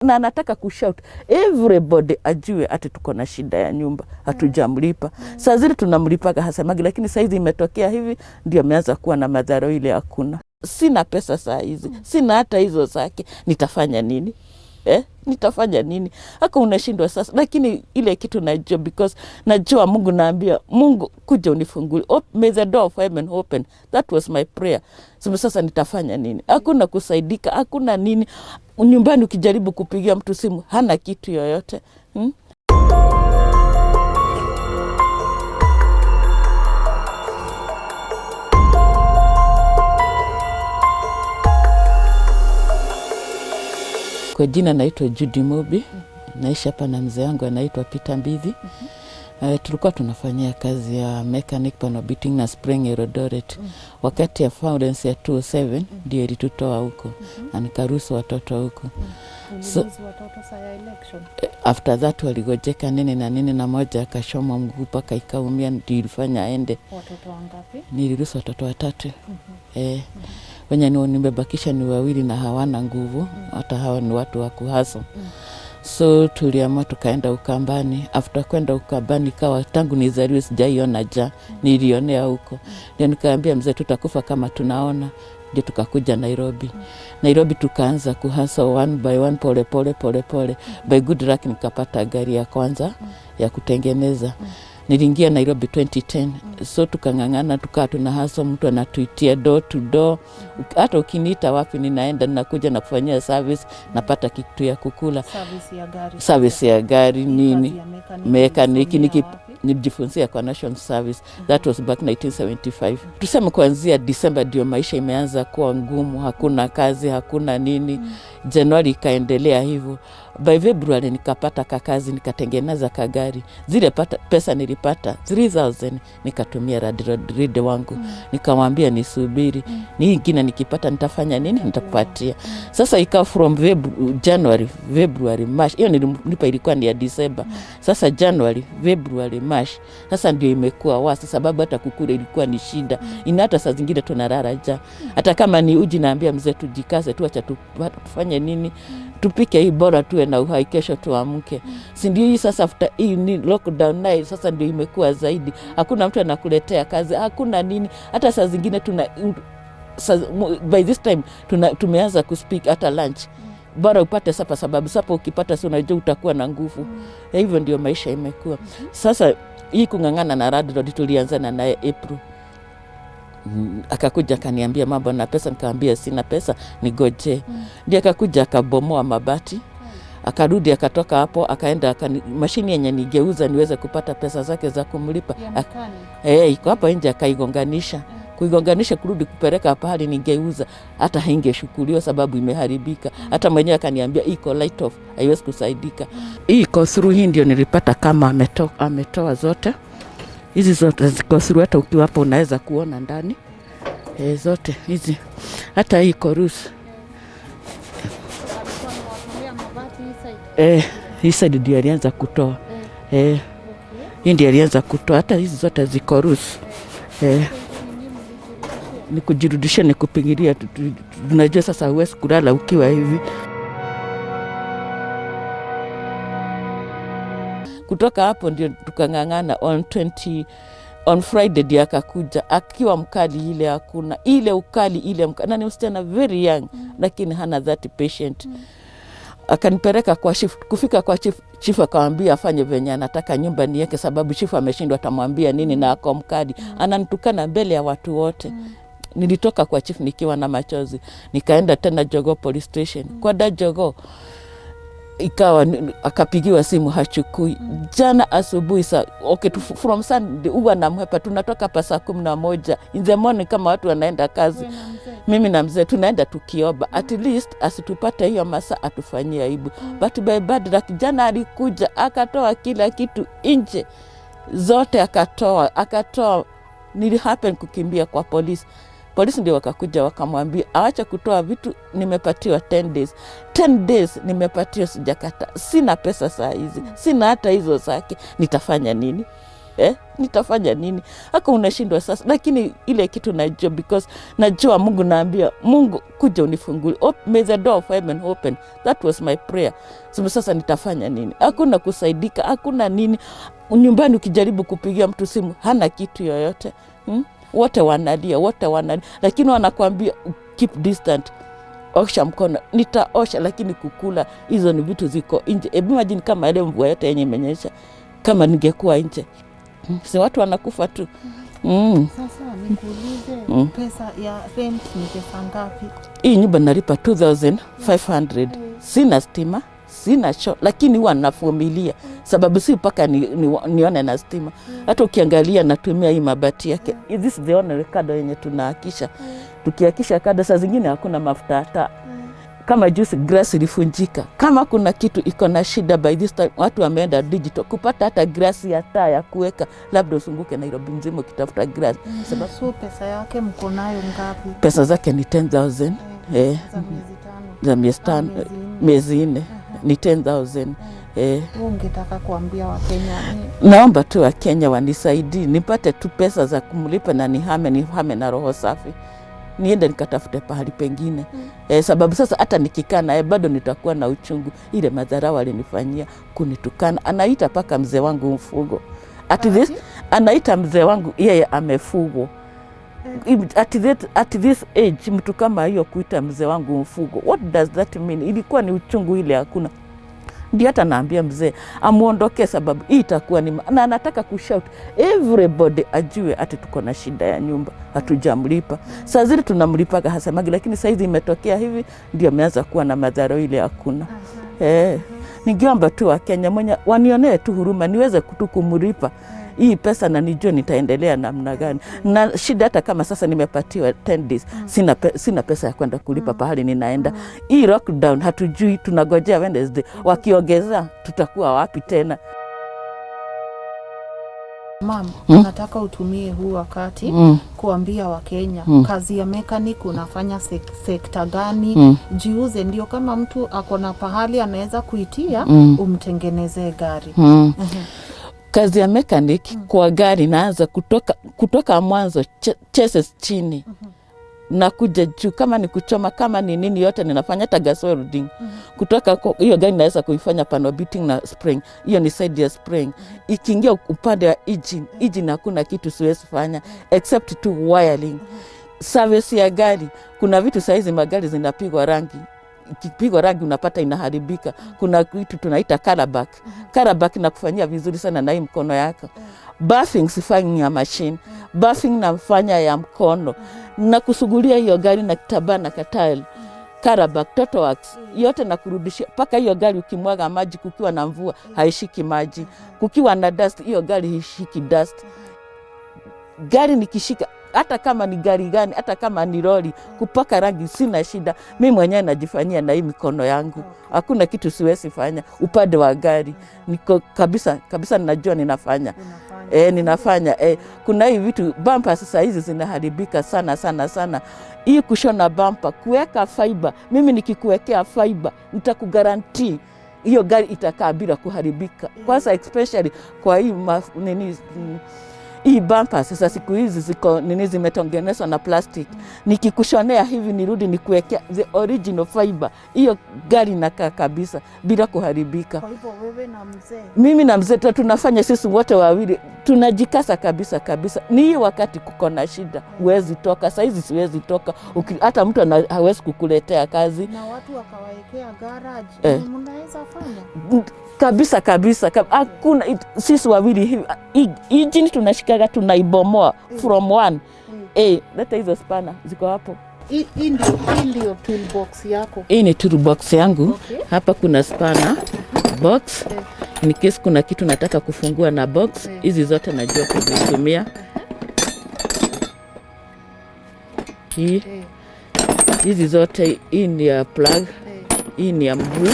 Na nataka kushout everybody ajue ati tuko na shida ya nyumba, hatujamlipa. Saa zile tunamlipaga hasemagi, lakini saa hizi imetokea hivi ndio ameanza kuwa na madhara ile hakuna. Sina pesa saa hizi, sina hata hizo zake, nitafanya nini? Nitafanya nini? Haka unashindwa sasa, lakini ile kitu najua, because najua Mungu, naambia Mungu kuja unifungulie. May the door of heaven open. That was my prayer. Sasa nitafanya nini? Hakuna kusaidika, hakuna nini. Nyumbani ukijaribu kupigia mtu simu, hana kitu yoyote. Kwa jina naitwa Judy Mumbi. Naishi hapa na mzee wangu anaitwa Peter Mbithi. Tulikuwa tunafanyia kazi ya mechanic panel beating na spring Eldoret. Wakati ya violence ya 2007 ndio ilitutoa huko na nikaruhusu watoto huko. So watoto saa election. After that waligojeka nini na moja akashoma mguu mpaka ikaumia, ndio ilifanya aende. Watoto wangapi? Niliruhusu watoto 3. Wenye nimebakisha ni 2 na hawana nguvu, hata hawa ni watu wa kuhasa. So tuliamua tukaenda Ukambani. After kwenda Ukambani kawa tangu nizaliwe sijaiona njaa, nilionea huko. Ndio nikaambia mzee tutakufa kama tunaona. Ndio tukakuja Nairobi. Nairobi tukaanza kuhasa one by one, pole. By good luck nikapata gari ya kwanza ya kutengeneza. Niliingia Nairobi 2010. So tukangangana tukaa tunahasa, mtu anatuitia door to door. Hata ukiniita wapi ninaenda, ninakuja na kufanyia service, napata kitu ya kukula. Service ya gari nini? Mekaniki nijifunzia kwa National Service. That was back 1975. Tuseme kuanzia December ndio maisha imeanza kuwa ngumu, hakuna kazi, hakuna nini. Januari ikaendelea hivyo. By February nikapata kazi, nikatengeneza kagari. Zile pesa nilipata 3000 nikatumia ride wangu. Nikamwambia nisubiri. Nyingine nikipata nitafanya nini? Nitakupatia. Sasa ikawa from January, February, March. Hiyo nilipa ilikuwa ni ya December. Sasa January, February, March. Sasa ndio imekuwa wasi sababu hata kukula ilikuwa ni shida. Hata saa zingine tunalala njaa. Hata kama ni uji naambia mzee tujikaze tu, acha tufanye nini? Tupike hii bora tuwe na uhai, kesho tuamke. Si ndio hii sasa after hii ni lockdown nayo sasa ndio imekuwa zaidi. Hakuna mtu anakuletea kazi, hakuna nini. Hata saa zingine by this time tumeanza kuspeak hata lunch. Bora upate sapa sababu sapa ukipata si unajua utakuwa na nguvu. Hivyo ndio maisha imekuwa. Sasa hii kungangana na Landlord tulianzana naye April. Akakuja akaniambia mambo na pesa, nikaambia sina pesa nigoje. Ndio akakuja akabomoa mabati. Akarudi akatoka hapo akaenda mashini yenye nigeuza niweze kupata pesa zake za kumlipa. Iko hapa nje akaigonganisha. Kuigonganisha kurudi kupeleka pahali ningeuza hata haingeshukuliwa sababu imeharibika. Hata mwenyewe akaniambia iko light off, haiwezi kusaidika. Iko through hii ndio nilipata kama ametoa zote. Hizi zote ziko through, hata ukiwa hapo unaweza kuona ndani. Zote hizi. Hata hii korusi. Hii side ndio alianza kutoa. Hii ndio alianza kutoa. Hata hizi zote ziko rusi. Ni kujirudisha, ni kupigilia. Tunajua sasa huwezi kulala ukiwa hivi. Kutoka hapo ndio tukangangana on Friday ndio akakuja akiwa mkali ile hakuna. Ile ukali ile mkali. Na ni msichana very young lakini hana that patient. Akanipeleka kwa chief. Kufika kwa chief akamwambia afanye venye anataka nyumba niweke sababu chief ameshindwa atamwambia nini na ako mkali. Ananitukana mbele ya watu wote. Nilitoka kwa chief nikiwa na machozi. Nikaenda tena Jogoo police station. Kwa Jogoo ikawa akapigiwa simu hachukui. Jana asubuhi from Sunday huwa namhepa, tunatoka hapa saa 11 in the morning kama watu wanaenda kazi. Mimi na mzee tunaenda tukioba at least asitupate hiyo masaa atufanyie aibu. But by bad luck jana alikuja akatoa kila kitu nje. Zote akatoa nilihappen kukimbia kwa polisi. Polisi ndio wakakuja wakamwambia aacha kutoa vitu, nimepatiwa 10 days. 10 days nimepatiwa sijakata. Sina pesa saa hizi. Sina hata hizo zake. Nitafanya nini? nitafanya nini? Haka unashindwa sasa, lakini ile kitu najua, because najua Mungu, naambia Mungu kuja unifungulie, may the door of heaven open. That was my prayer. Sasa nitafanya nini? Hakuna kusaidika, hakuna nini. Nyumbani ukijaribu kupigia mtu simu hana kitu yoyote. Wote wanalia, lakini wanakuambia keep distant. Osha mkono. Nitaosha, lakini kukula hizo ni vitu ziko nje. Imagine kama ile mvua yote yenye imenyesha, kama ningekuwa nje. Si watu wanakufa tu. Sasa nikuulize, pesa ya rent ni pesa ngapi? Hii nyumba nalipa 2500. Sina stima, sina choo, lakini huwa navumilia sababu si mpaka nione na stima. Hata ukiangalia natumia hii mabati yake. This is the only kado yenye tunahakisha. Tukiakisha kado saa zingine hakuna mafuta hata. Kama juice grass ilifunjika. Kama kuna kitu iko na shida, by this time watu wameenda digital kupata hata grass ya taa ya kuweka, labda usunguke Nairobi nzima ukitafuta grass. Sababu so pesa yake mko nayo ngapi? Pesa zake ni 10,000. Za miezi 5. Miezi 4 ni 10,000. Ungetaka kuambia Wakenya nini? Naomba tu Wakenya wanisaidie nipate tu pesa za kumlipa na nihame na roho safi. Niende nikatafute pahali pengine. Sababu sasa hata nikikaa naye bado nitakuwa na uchungu. Ile madharau alinifanyia, kunitukana. Anaita paka mzee wangu mfugo. Anaita mzee wangu yeye amefugwa. At this age mtu kama hiyo kuita mzee wangu mfugo, what does that mean? Ilikuwa ni uchungu ile hakuna. Ndio hata naambia mzee amuondoke, sababu hii itakuwa ni na anataka kushout everybody ajue ati tuko na shida ya nyumba, hatujamlipa. Saa zile tunamlipaga hasemagi, lakini saa hizi imetokea hivi ndio ameanza kuwa na madhara ile hakuna. Ningeomba tu Wakenya mwenye wanionee tu huruma niweze kumlipa hii pesa na nijue nitaendelea namna gani. Na shida hata kama sasa nimepatiwa 10 days, sina pesa ya kwenda kulipa pahali ninaenda. Hii lockdown hatujui, tunagojea Wednesday. Wakiongeza tutakuwa wapi tena? Mama, nataka utumie huu wakati kuambia Wakenya kazi ya mechanic unafanya sekta gani? Jiuze, ndio kama mtu akona pahali anaweza kuitia umtengenezee gari. Kazi ya mechanic kwa gari naanza kutoka mwanzo chases chini na kuja juu. Kama ni kuchoma, kama ni nini, yote ninafanya. Hata gas welding kutoka hiyo gari naweza kuifanya panel beating na spring. Hiyo ni side ya spring. Ikiingia upande wa engine hakuna kitu siwezi fanya except to wiring. Service ya gari, kuna vitu saizi magari zinapigwa rangi. Ikipigwa rangi unapata inaharibika. Kuna kitu tunaita caraback na kufanyia vizuri sana na hii mkono yako. Buffing sifanyi ya machine, buffing nafanya ya mkono. Na kusugulia hiyo gari na kitambaa na katile. Caraback, total wax, yote na kurudishia. Paka hiyo gari ukimwaga maji kukiwa na mvua haishiki maji. Kukiwa na dust hiyo gari haishiki dust. Gari nikishika hata kama ni gari gani, hata kama ni lori, kupaka rangi sina shida. Mimi mwenyewe najifanyia na hii mikono yangu. Hakuna kitu siwezi fanya upande wa gari. Niko kabisa ninajua ninafanya. Ninafanya. Kuna hii vitu bumper sasa hizi zinaharibika sana. Hii kushona bumper, kuweka fiber. Mimi nikikuwekea fiber nitakugarantii hiyo gari itakaa bila kuharibika. Kwanza especially kwa hii hii bumper sasa siku hizi ziko zimetengenezwa na plastic. Nikikushonea hivi nirudi nikuwekea the original fiber, hiyo gari inakaa kabisa bila kuharibika. Kwa hivyo wewe na mzee, mimi na mzee tunafanya sisi wote wawili, tunajikasa kabisa. Ni hii wakati kuko na shida, huwezi toka. Saa hizi siwezi toka, hata mtu hawezi kukuletea kazi. Na watu wakawaekea garage, mnaweza fanya kabisa. Hakuna sisi wawili hivi. Engine tunashikaga tunaibomoa from one. Leta hizo spana ziko hapo. Hii ndio toolbox yako. Hii ni toolbox yangu. Hapa kuna spana box. In case kuna kitu nataka kufungua na box, hizi zote najua kuzitumia. Hizi zote, hii ni ya plug, hii ni ya mguu.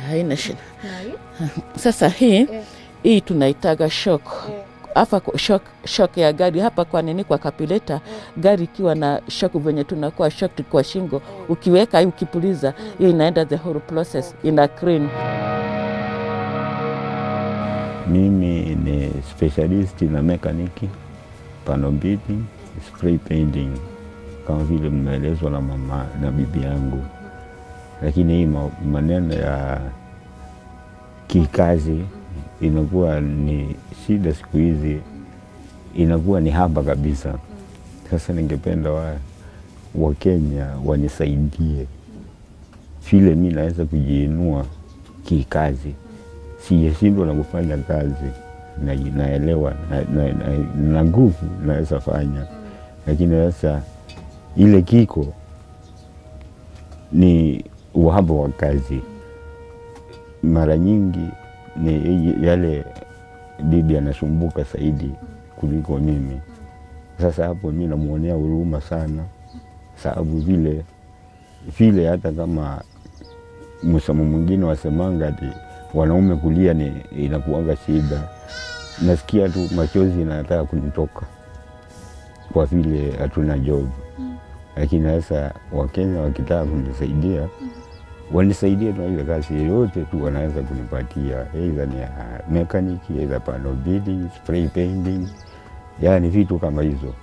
Haina shida. Sasa hii tunaitaga shock. Hapa shock ya gari hapa kwa nini, kwa kapileta. Gari ikiwa na shock venye tunakuwa shocked kwa shingo, ukiweka ukipuliza, hiyo inaenda the whole process ina crane. Mimi ni specialist na mekaniki, panel beating, spray painting, kama vile mmeelezwa na mama na bibi yangu. Lakini hii maneno ya kikazi inakuwa ni shida siku hizi, inakuwa ni haba kabisa. Sasa ningependa wa Kenya wanisaidie vile mimi naweza kujiinua kikazi. Sijashindwa na kufanya kazi, naelewa na nguvu naweza fanya, lakini sasa ile kiko ni uhaba wa kazi. Mara nyingi ni yale bibi anasumbuka zaidi kuliko mimi. Sasa hapo mimi namuonea huruma sana, sababu vile hata kama msemo mwingine wasemanga ati wanaume kulia ni inakuanga shida, nasikia tu machozi yanataka kunitoka kwa vile hatuna job. Lakini sasa Wakenya wakitaka kunisaidia, wanisaidie na ile kazi yoyote tu wanaweza kunipatia, either ni mechanic, either panel beating, spray painting, yani vitu kama hizo.